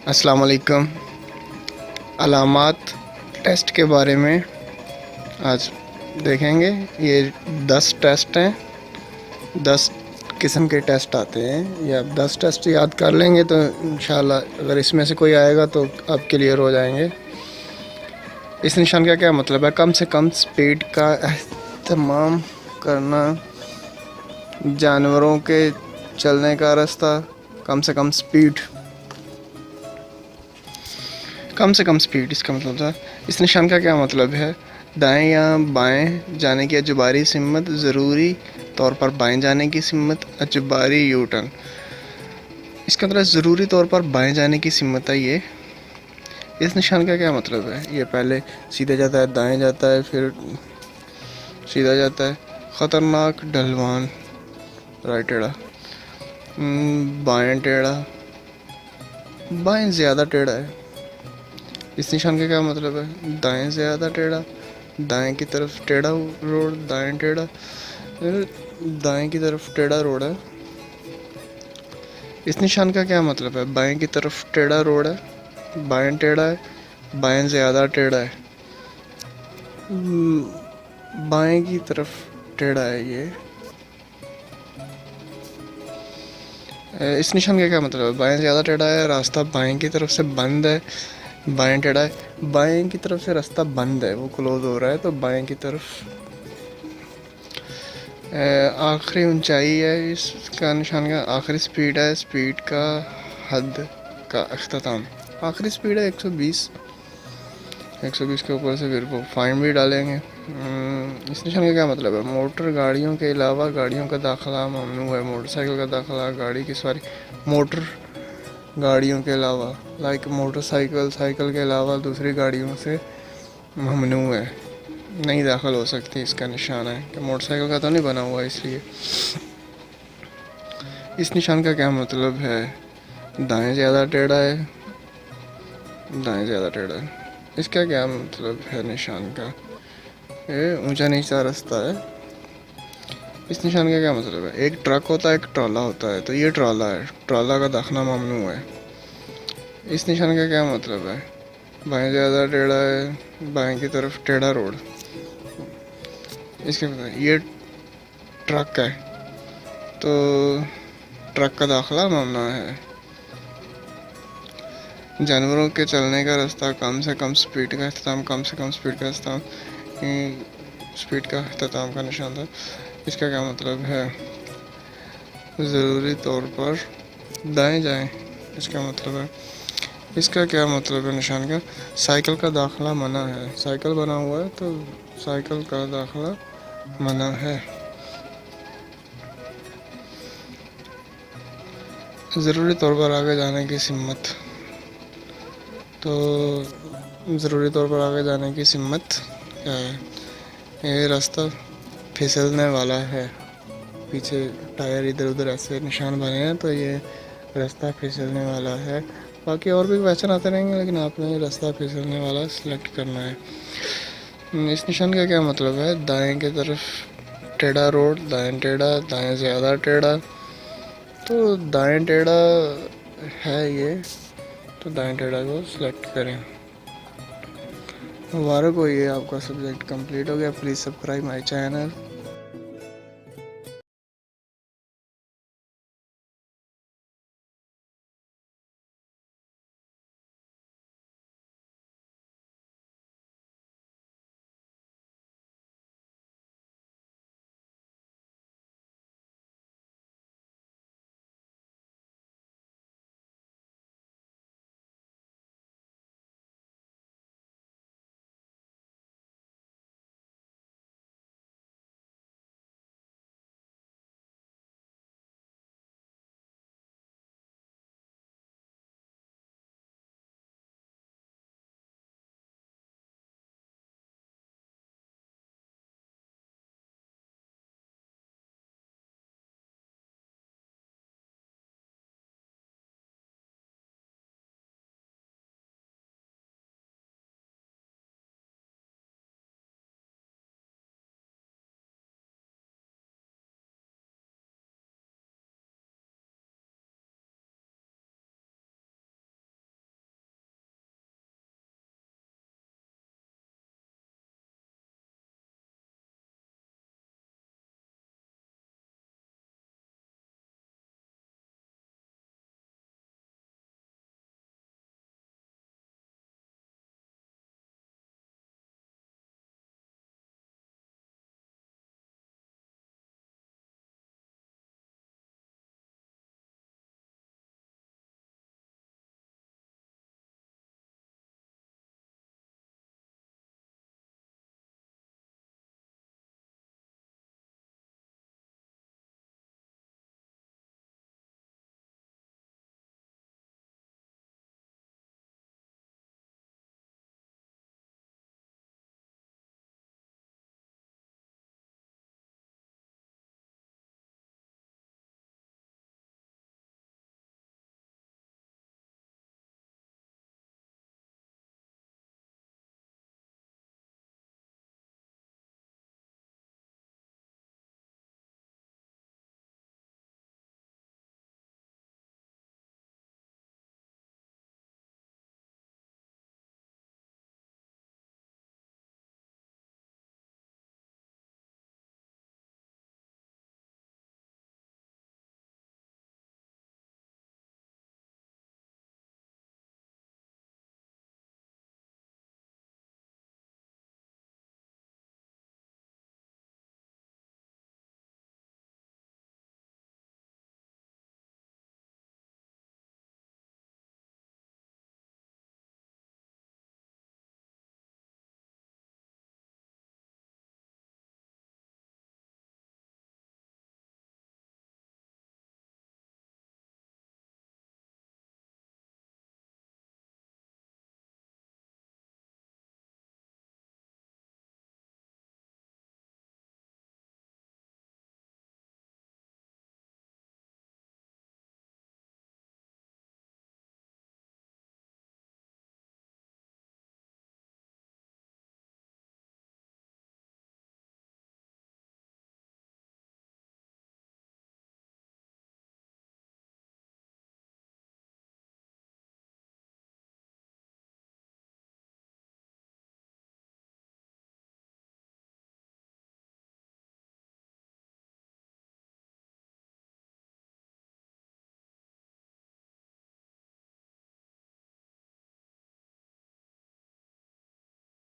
अस्सलाम वालेकुम। अलामात टेस्ट के बारे में आज देखेंगे। ये 10 टेस्ट हैं, 10 किस्म के टेस्ट आते हैं। ये आप 10 टेस्ट याद कर लेंगे तो इंशाल्लाह अगर इसमें से कोई आएगा तो आप क्लियर हो जाएंगे। इस निशान का क्या मतलब है? कम से कम स्पीड का एहतमाम करना, जानवरों के चलने का रास्ता, कम से कम स्पीड, कम से कम स्पीड इसका मतलब था। इस निशान का क्या मतलब है? दाएं या बाएं जाने की अजबारी सिमत, ज़रूरी तौर पर बाएं जाने की सिमत, अजबारी यू टर्न। इसका मतलब ज़रूरी तौर पर बाएं जाने की सिमत है ये। इस निशान का क्या मतलब है? ये पहले सीधे जाता है, दाएं जाता है, फिर सीधा जाता है। ख़तरनाक ढलवान, राइट टेढ़ा, बाएं टेढ़ा, बाएं ज़्यादा टेढ़ा है। इस निशान का क्या मतलब है? दाएं ज़्यादा टेढ़ा, दाएं की तरफ टेढ़ा रोड, दाएं टेढ़ा, दाएं की तरफ टेढ़ा रोड है। इस निशान का क्या मतलब है? बाएं की तरफ टेढ़ा रोड है, बाएं टेढ़ा है, बाएं ज़्यादा टेढ़ा है, बाएं की तरफ टेढ़ा है ये। इस निशान का क्या मतलब है? बाएं ज़्यादा टेढ़ा है, रास्ता बाएं की तरफ से बंद है, बाएं टेढ़ा है, बाएं की तरफ से रास्ता बंद है, वो क्लोज हो रहा है, तो बाएं की तरफ। आखिरी ऊंचाई है इसका निशान का, आखिरी स्पीड है, स्पीड का हद का अख्ताम। आखिरी स्पीड है 120, 120 के ऊपर से फिर वो फाइन भी डालेंगे। इस निशान का क्या मतलब है? मोटर गाड़ियों के अलावा गाड़ियों का दाखिला ममनू है, मोटरसाइकिल का दाखिला, गाड़ी की सवारी, मोटर गाड़ियों के अलावा, लाइक मोटरसाइकिल, साइकिल के अलावा दूसरी गाड़ियों से ममनू है, नहीं दाखिल हो सकती। इसका निशान है कि मोटरसाइकिल का तो नहीं बना हुआ इसलिए। इस निशान का क्या मतलब है? दाएं ज़्यादा टेढ़ा है, दाएं ज़्यादा टेढ़ा है। इसका क्या मतलब है निशान का? ये ऊंचा नीचा रास्ता है। इस निशान का क्या मतलब है? एक ट्रक होता है, एक ट्रॉला होता है, तो ये ट्रॉला है, ट्रॉला का दाखिला ममनू है। इस निशान का क्या मतलब है? बाएं ज़्यादा टेढ़ा है, बाएं की तरफ टेढ़ा रोड। इसके मतलब ये ट्रक है, तो ट्रक का दाखिला ममना है। जानवरों के चलने का रास्ता, कम से कम स्पीड का अख्ताम, कम से कम स्पीड का अख्ताम, स्पीड का अख्ताम का निशान था। इसका क्या मतलब है? ज़रूरी तौर पर दाएं जाएं, इसका मतलब है। इसका क्या मतलब है निशान का? साइकिल का दाखिला मना है, साइकिल बना हुआ है तो साइकिल का दाखिला मना है। ज़रूरी तौर पर आगे जाने की सिम्मत, तो ज़रूरी तौर पर आगे जाने की सिम्मत क्या है? ये रास्ता फिसलने वाला है, पीछे टायर इधर उधर ऐसे निशान बने हैं, तो ये रास्ता फिसलने वाला है। बाकी और भी क्वेश्चन आते रहेंगे, लेकिन आपने रास्ता फिसलने वाला सिलेक्ट करना है। इस निशान का क्या मतलब है? दाएं की तरफ टेढ़ा रोड, दाएं टेढ़ा, दाएं ज़्यादा टेढ़ा, तो दाएं टेढ़ा है ये, तो दाएं टेढ़ा को सिलेक्ट करें। मुबारक हो, ये आपका सब्जेक्ट कंप्लीट हो गया। Please subscribe my channel.